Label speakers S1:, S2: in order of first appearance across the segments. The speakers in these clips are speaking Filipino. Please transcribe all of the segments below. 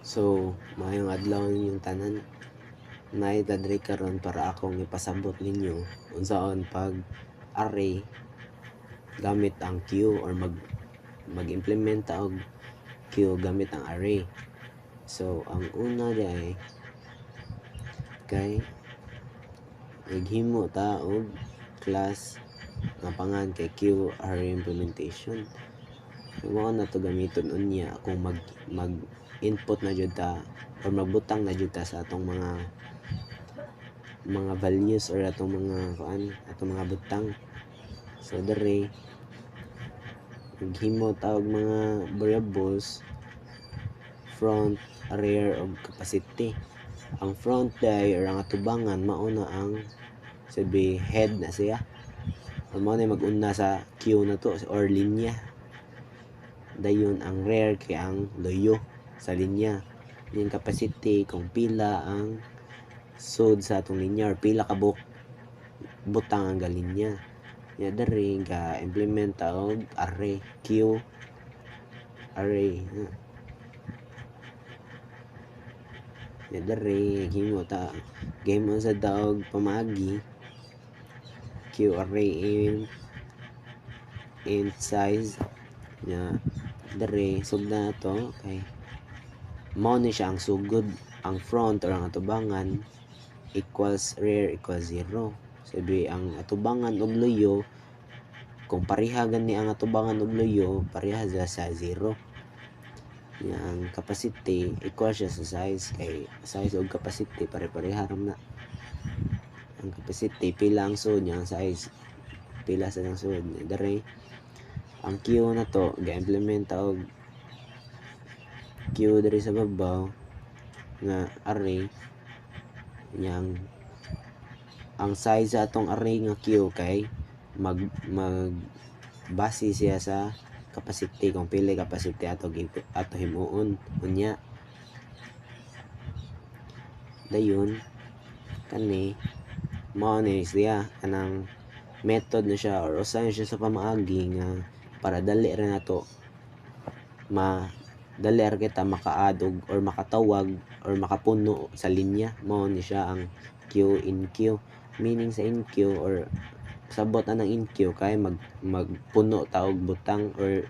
S1: So, maayong adlaw ninyong tanan. Naitadre karon para akong ipasabot ninyo unsaon pag array gamit ang queue or mag-implement ta og queue gamit ang array. So, ang una day kay naghimo ta og class nga pangan kay queue array implementation. Mao na to gamiton unya kung mag input na jud ta or magbutang na jud ta sa atong mga values or atong mga butang. So dere naghimo ta og mga variables front, rear ug capacity. Ang front day or ang atubangan mao na ang sabi head na siya. Mao na mag-una sa queue na to or linya. Dayon ang rear kay ang loyo sa linya. Yung capacity kung pila ang sud sa atong linya or pila ka butang ang galinya. Ya dere ga implement ta og array, queue array. Ya dere himo ta game on sa daog pamagi queue array in size ya dere sugda to kay mao ni siya ang sugod. Ang front or ang atubangan equals rear equals 0. Sabi ang atubangan ug luyo kung pareha gani ang atubangan ug luyo pareha sa 0. Yang capacity equal siya sa size kay size ug capacity pare-pareha ram na. Ang capacity pila ang sud yang size pila sa ang sud. Dere ang queue na to ga-implement ta og queue diri sa babaw nga array yang ang size sa atong array nga queue kay mag base siya sa capacity kung pili capacity ato himuon unya. Dayon kani mao ni siya kanang method na siya or usahay siya sa pamaagi nga para dali ra nato dali ra kita makaadog or makatawag or makapuno sa linya. Mao ni siya ang queue in queue, meaning sa in queue or sabot na ng in queue kay magpuno ta og butang or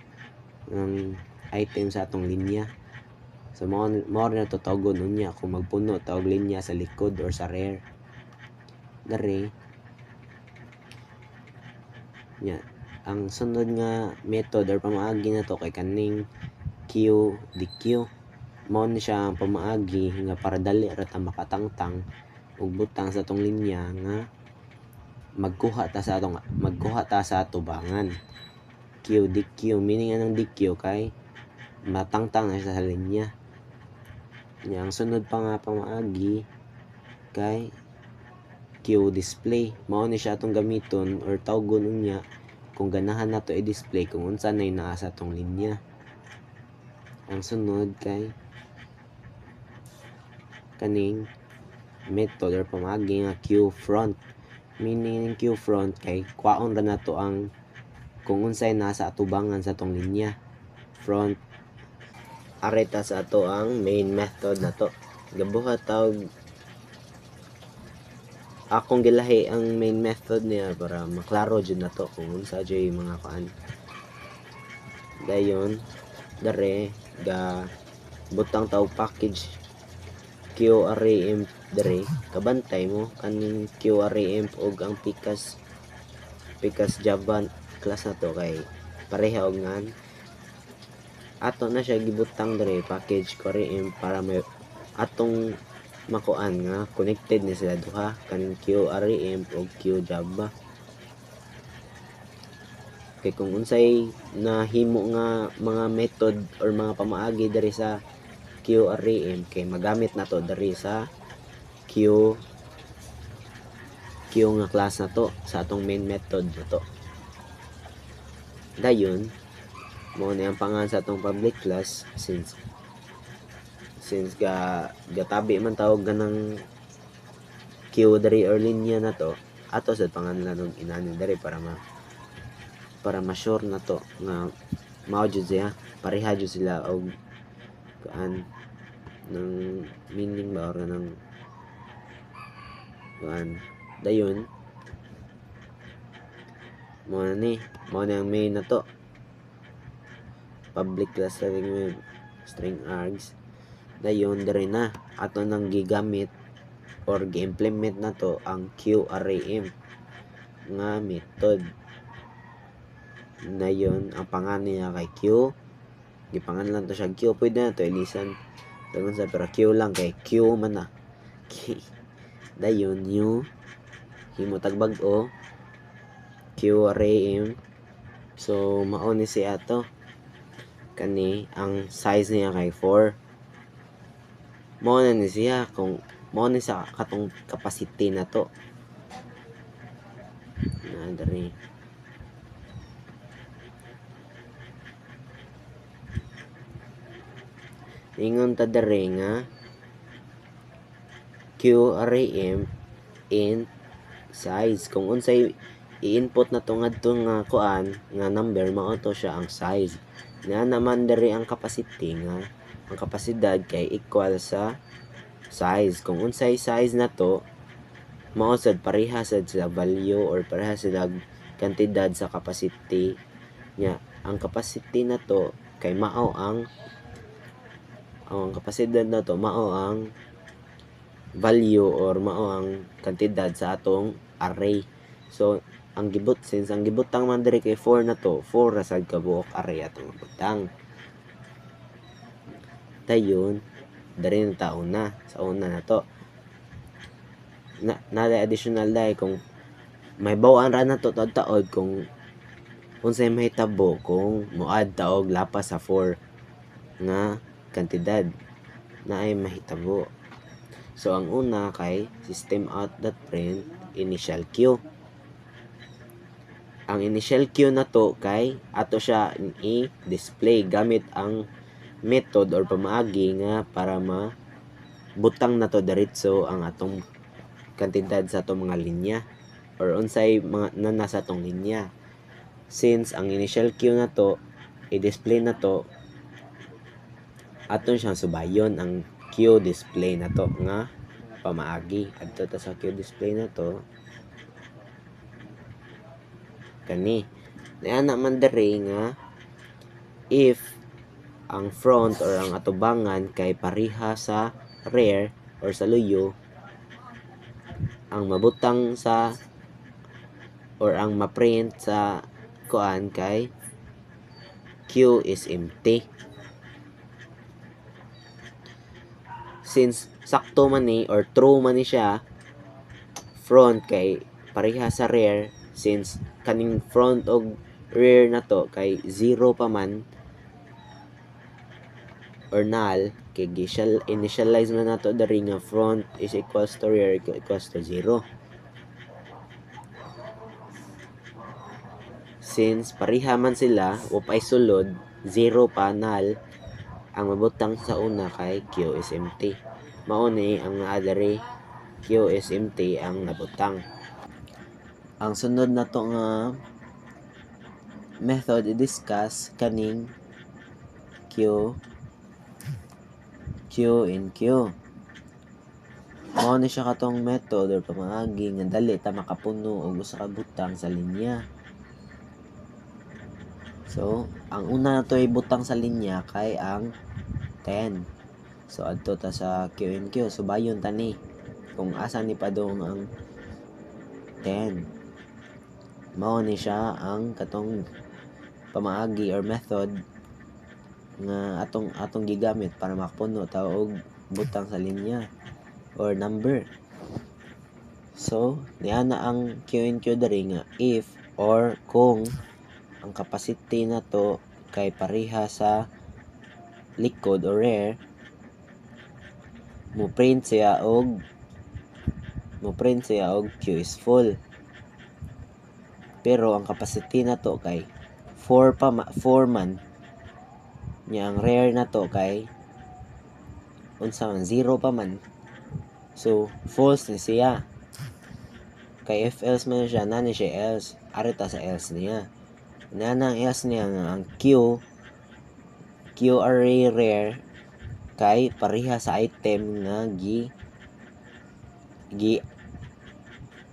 S1: item sa atong linya. So mao na to tawgon unya kung magpuno ta og linya sa likod or sa rear. Dere nya ang sunod nga method or pamaagi na to kay kaning queue DQ. Mao ni siya ang pamaagi nga para dali ra ta makatangtang og butang sa atong linya nga magkuha ta sa atubangan. Queue DQ meaning anong DQ kay matangtang na siya sa linya. Nya ang sunod pa nga pamaagi kay queue display. Mao ni siya atong gamiton or tawgon unya kung ganahan nato i-display kung unsa nay naa sa atong linya. Ang sunod kay kaning method or pamaagi nga queue front, meaning queue front kay kwaon ra nato ang kung unsay nasa atubangan sa atong linya. Front areta sa ato ang main method nato. Gabuhat tawag akong gilahi ang main method niya para maklaro jud nato kung unsa jud mga kuan. Dayon dere ga butang taw package QRAMP dere kabantay mo kaning QRAMP og ang Picas Java class na to kay pareha og ngan ato na siya gibutang dere package QRAMP para may atong makuan nga connected ni sila duha kaning QRAMP og QJava. Kay kung unsay nahimo nga mga method or mga pamaagi diri sa QRAM kay magamit nato diri sa Q nga class na to sa atong main method na to. Dayon mao na ang pangan sa atong public class since gatabi man tawag ganang Q diri or linya na to ato sa panganlan og inani diri para ma-sure na to nga mao jud siya pareha jud sila og kuan ng meaning ba or ng dayon mo na ang main na to public clustering with string args. Dayon diri na ato nang gigamit or gi-implement na to ang QRAM nga method. Dayon ang pangalan niya kay Q, gipangalan to siya Q. Pwede na to ilisan dayon sa pero Q lang kay Q man na. Dayon new himutag bag-o QRAM. So mao ni siya to kani ang size niya kay 4. Mao na ni siya kung mao ni sa katong capacity na to na diri. Ingon ta diri nga QRAM in size. Kung unsay i-input na to ngadto nga kuan nga number mao to siya ang size. Na naman diri ang capacity nga ang kapasidad kay equal sa size. Kung unsay size na to mao sad pareha sad sa value or pareha sa kantidad sa capacity nya. Ang capacity na to kay mao ang kapasidad na to mao ang value or mao ang kantidad sa atong array. So ang gibutang man diri kay 4 na to, 4 ra sad ka buok array atong butang. Dayon diri na ta sa una na to na additional dai kung may bawaan ra na to taod kung unsay mahitabo kung moad ta og lapas sa 4 nga kantidad na ay mahitabo. So ang una kay system.out.print initial Q. Ang initial Q na to kay ato siya i-display gamit ang method or pamaagi nga para butang na to diretso ang atong kantidad sa atong mga linya or unsay mga nasa atong linya. Since ang initial Q na to i-display na to aton siyang subayon ang Q display na to nga pamaagi. Adto ta sa Q display na to kani na man diri nga if ang front or ang atubangan kay pareha sa rear or sa luyo, ang mabutang sa or ang ma-print sa kuan kay Q is empty. Since sakto man ni or true man ni siya front kay pareha sa rear, since kaning front og rear na to kay 0 pa man or null kay initialize man nato diri nga front is equals to rear equals to 0. Since pareha man sila upay sulod 0 pa null, ang mabutang sa una kay Q is empty. Mao ni ang naa diri Q is empty ang nabutang. Ang sunod na to nga method i-discuss kaning Q in Q. Mao ni siya katong method or pamaagi nga dali ta makapuno og usa ka butang sa linya. So ang una na to ibutang sa linya kay ang 10. So adto ta sa Q in Q, subayon ta ni kung asa ni padong ang 10. Mao ni siya ang katong pamaagi or method nga atong gigamit para makapuno ta og butang sa linya or number. So niana ang Q in Q diri nga if or kung ang capacity na to kay pareha sa likod or rear, mo print siya og Q is full. Pero ang capacity na to kay 4 man nya ang rear na to kay unsa man 0 pa man. So false ni siya. Kay if else man siya nani siya else, ari ta sa else niya. Na ang else niya nga ang Q array rear kay pareha sa item nga gi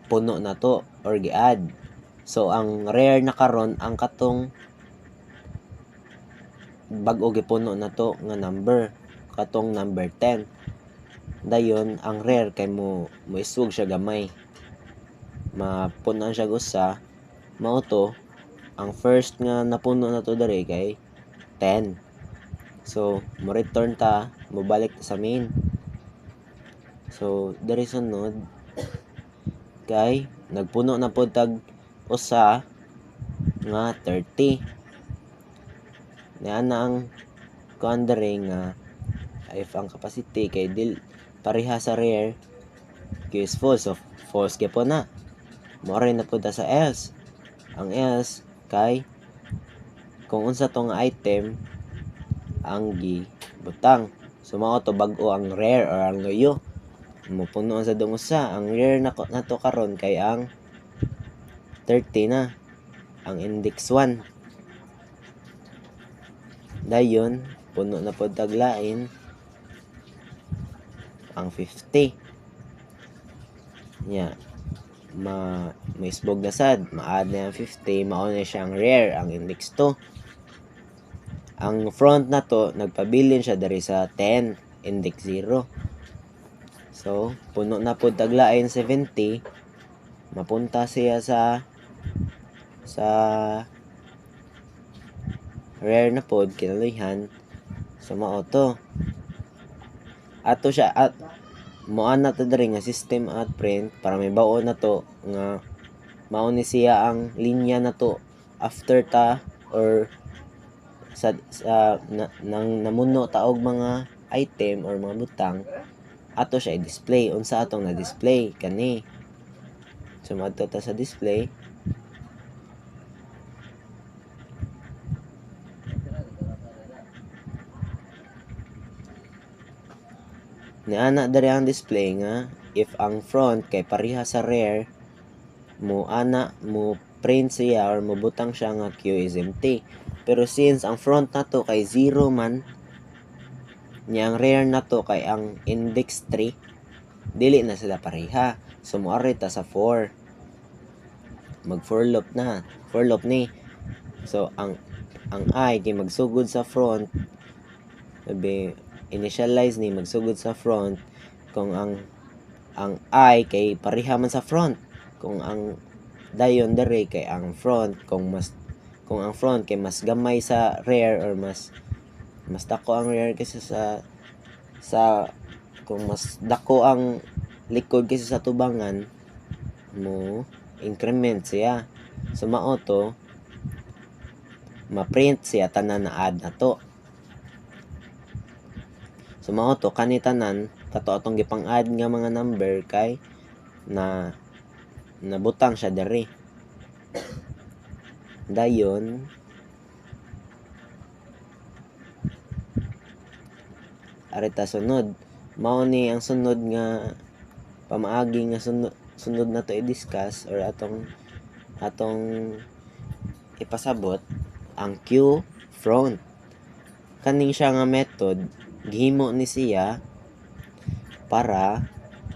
S1: puno na to or gi-add. So ang rare na karon ang katong bag-o gipuno na to nga number, katong number 10. Dayon ang rare kay mo isug siya gamay, mapunan siya gusa, mao to ang first nga napuno na to diri kay 10. So mo return ta, mo balik ta sa main. So diri sunod kay nagpuno na pod tag usa nga 30. Niana ang kuan diri nga if ang capacity kay pareha sa rare Q is false, so false gyapon na. Mo rin na pod ta sa else. Ang else kay kung unsa tong item ang gibutang. So mao to bag-o ang rare or ang loyo. Mupuno sa dong usa. Ang rare na to karon kay ang 30 na. Ang index 1. Dayon puno na pod taglain ang 50. Nya maisbog na sad, ma-add na ang 50, mao na siya ang rare, ang index 2. Ang front na to nagpabilin siya dari sa 10, index 0. So puno na pod taglain 70, mapunta siya sa rare na pod kinaluyan. So mao to ato siya at moan na to diri nga system at print para may baon na to nga mao ni siya ang linya na to after ta or sa nang namuno ta og mga item or mga butang, ato siya i-display. Unsa atong na-display kani. So madto ta sa display. Niana diri ang display nga if ang front kay pareha sa rare, mo print siya or mo butang siya nga Q is empty. Pero since ang front na to kay 0 man, niya ang rare na to kay ang index 3, dili na sila pareha. So moari ta sa 4. Mag for loop na. For loop ni. So ang I kay magsugod sa front, sabi initialize ni magsugod sa front kung ang I kay pareha man sa front, kung ang dayon dere kay ang front kung ang front kay mas gamay sa rare or mas dako ang rare kaysa sa kung mas dako ang likod kaysa sa tubangan, mo increment siya. So mao to ma-print siya tanan na add na to. So mao to kani tanan kato atong gipang-add nga mga number kay na nabutang siya diri. Dayon arita sunod, mao ni ang sunod nga pamaagi nga sunod na to i-discuss or atong ipasabot ang Q front. Kaning siya nga method gihimo ni siya para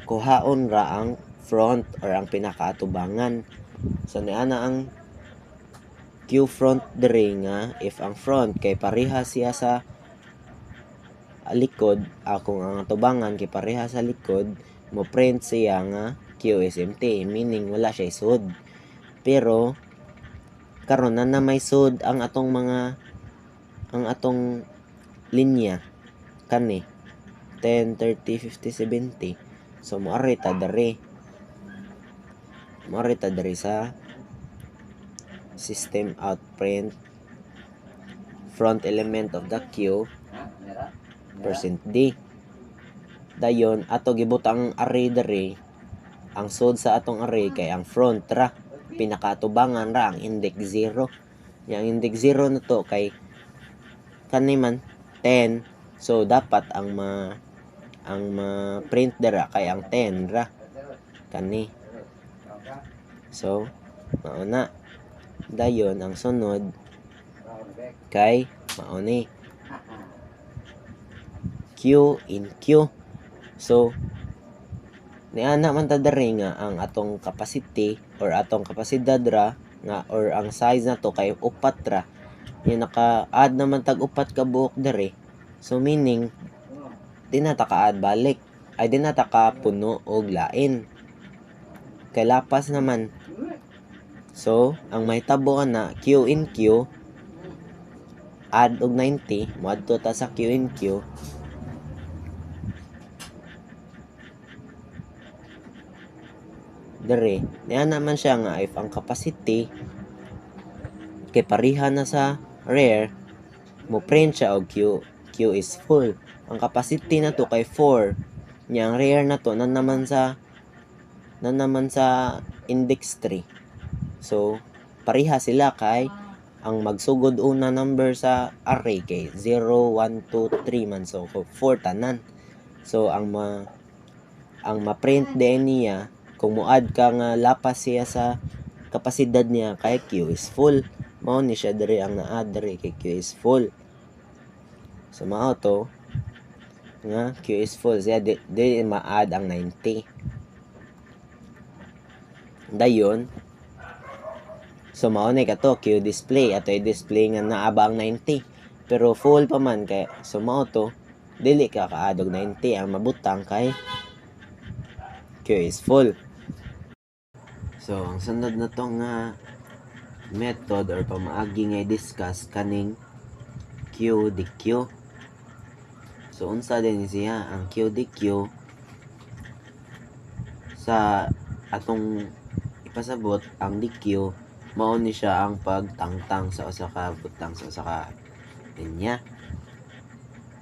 S1: kuhaon ra ang front or ang pinakaatubangan. So niana ang Q front diri nga if ang front kay pareha siya sa likod, kung ang atubangan kay pareha sa likod, mo print siya nga Q is empty, meaning wala siya isud. Pero karon na may sud ang atong linya kani 10, 30, 50, 70. So moari ta diri sa system out print front element of the Q %D. Dayon ato gibutang array diri, ang sud sa atong array kay ang front ra, pinakaatubangan ra ang index 0. Yang index 0 na to kay kani man 10, so dapat ang print dira kay ang 10 ra kani. So mao na. Dayon ang sunod kay mao ni Q in Q. So niana man ta diri nga ang atong capacity or atong kapasidad ra nga or ang size na to kay upat ra. Yung naka-add naman tag upat ka buok diri. So meaning di na ta ka-add balik. Ay di na ta ka puno og lain. Kay lapas naman. So ang mahitabo na Q in Q add og 90 moadto ta sa Q in Q. Dere, niya naman siya nga if ang capacity kay pareha na sa rare, mo print siya og Q is full. Ang capacity na to kay 4. Nya ang rare na to nan naman sa index 3. So pareha sila kay ang magsugod una number sa array kay 0, 1, 2, 3 man, so 4 tanan. So ang ma-print din niya kung mo-add ka nga lapas siya sa kapasidad niya kay Q is full. Mao ni siya diri ang na-add diri kay Q is full. So mao to nga Q is full siya di ma-add ang 90. Dayon, so mao ni kato Q display ato i-display nga naaba ang 90 pero full pa man kay so mao to dili ka ka-add og 90 ang mabutang kay Q is full. So ang sunod na to nga method or pamaagi nga i-discuss kaning Q DQ. So unsa din siya ang Q DQ sa atong ipasabot. Ang DQ mao ni siya ang pagtangtang sa usa ka butang sa usa ka linya.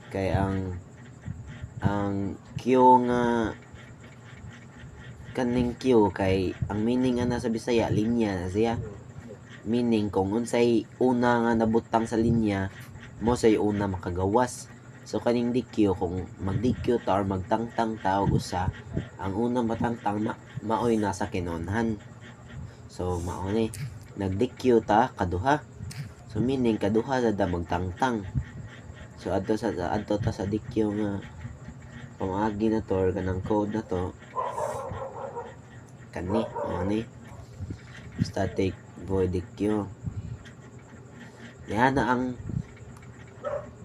S1: Kay ang Q nga kaning Q kay ang meaning nga nasa Bisaya linya na siya. Meaning kung unsay una nga nabutang sa linya mo say una makagawas. So kaning DQ kung mag-DQ ta or magtangtang ta og usa, ang unang matangtang maoy nasa kinunhan. So mao ni nag-DQ ta kaduha. So meaning kaduha sada magtangtang. So adto ta sa DQ nga pamaagi na to or kanang code na to kani ni static void DQ. Yan na ang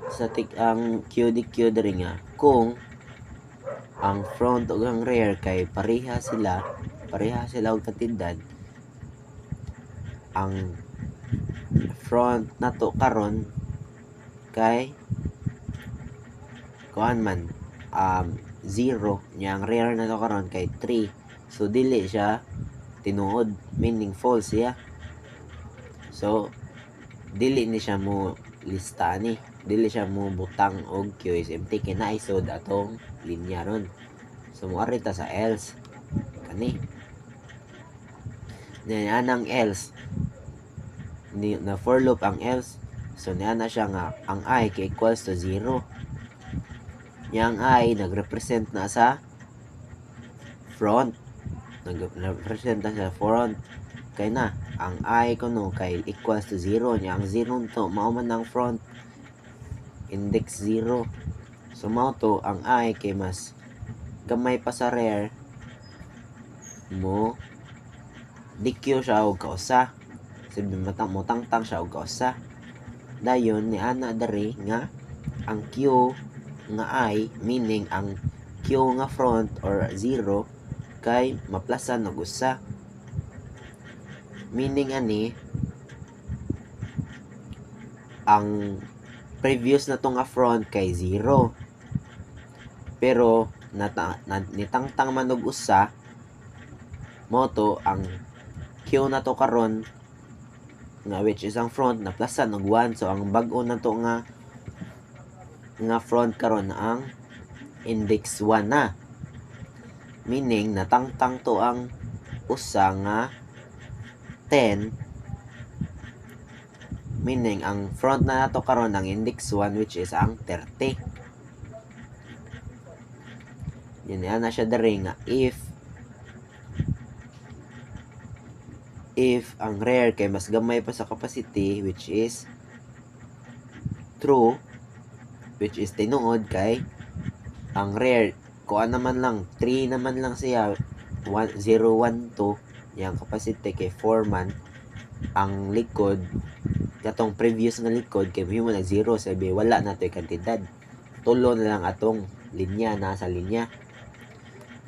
S1: static ang QDQ diri nga kung ang front ug ang rear kay pareha sila og katindad. Ang front nato karon kay kuan man 0 nya ang rear nato karon kay 3. So dili siya tinuod, meaning false siya. So dili ni siya mo lista ni, dili siya mo butang og Q is empty kay naisod atong linya ron. So moari ta sa else kani. Niyan ang else ni na for loop ang else. So niyan na siya nga ang I kay equals to 0. Yang I nagrepresent na sa front. Nag-represent na sa front. Kay na, ang I kuno kay equals to 0 niya. Ang 0 to, mao man ang front. Index 0. So mao to, ang I kay mas gamay pa sa rear mo DQ siya og kausa. Sabi mo tangtang siya og kausa. Dayon ni ana diri nga ang Q nga I, meaning ang Q nga front or 0 kay maplasan og usa. Meaning ani ang previous na to nga front kay 0 pero nitangtang man og usa mo to ang Q na to karon nga which is ang front naplasan og 1. So ang bag-o na to nga front karon ang index 1 na. Meaning natangtang to ang usa nga 10. Meaning ang front na nato karon ang index 1 which is ang 30. Yun na siya diri nga if ang rare kay mas gamay pa sa capacity which is true, which is tinuod kay ang rear kuan naman lang 3 naman lang siya 0 1 2 yang capacity kay 4 man. Ang likod katong previous na likod kay mo nag 0 sabi wala na toy kantidad, tulo na lang atong linya nasa linya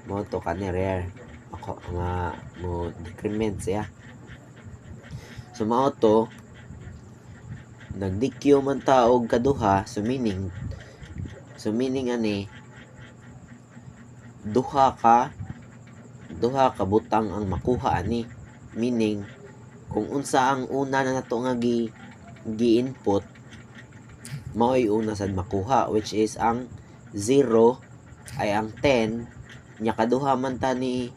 S1: mo to kani rear ako nga mo decrement siya. So mao to nag-DQ man taog kaduha, so meaning ani duha ka butang ang makuha ani, meaning kung unsa ang una na nato nga gi-input mao'y una sad makuha, which is ang 0 ay ang 10 nya kaduha man ta ni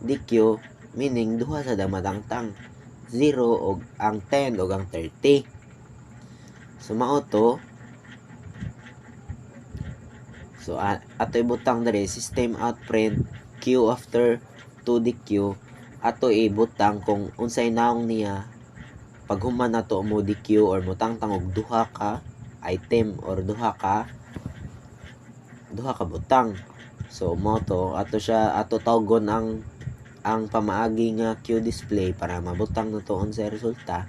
S1: DQ, meaning duha sa damatangtang 0 og ang 10 og ang 30. So mao to, so ato'y butang dere system out print Q after 2DQ, ato ibutang kung unsay naong niya pag human nato mo DQ or mo tangtang og duha ka item or duha ka butang. So mo to ato tawgon ang pamaagi nga Q display para mabutang nato unsay resulta.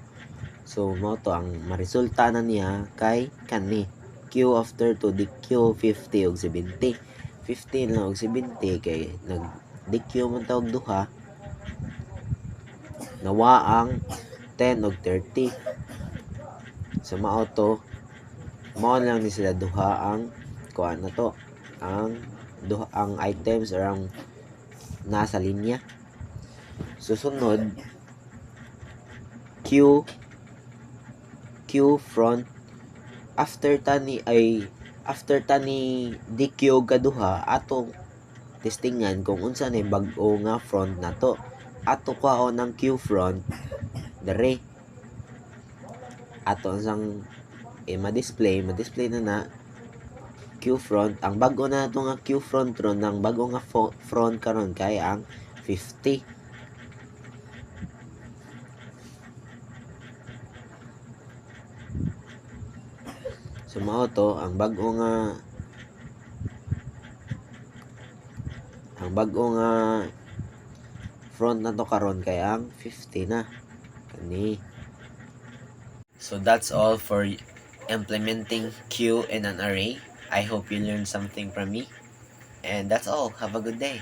S1: So mo to ang maresulta na niya kay kani Q after 2DQ 50 og 70. 15 lang og 70 kay nag DQ man tawag duha nawa ang 10 og 30. So mao to mao lang ni sila duha ang kuan na to ang items or ang nasa linya. Susunod Q front after tani DQ kaduha atong testingan kung unsa ni bag-o nga front nato. Ato kwaon ng Q front dere ato sang ma-display na Q front. Ang bag-o na nato nga Q front ron ang bag-o nga front karon kay ang 50. So mao to ang bag-o nga front na to karon kay ang 50 na kani. So that's all for implementing Q in an array. I hope you learned something from me, and that's all. Have a good day.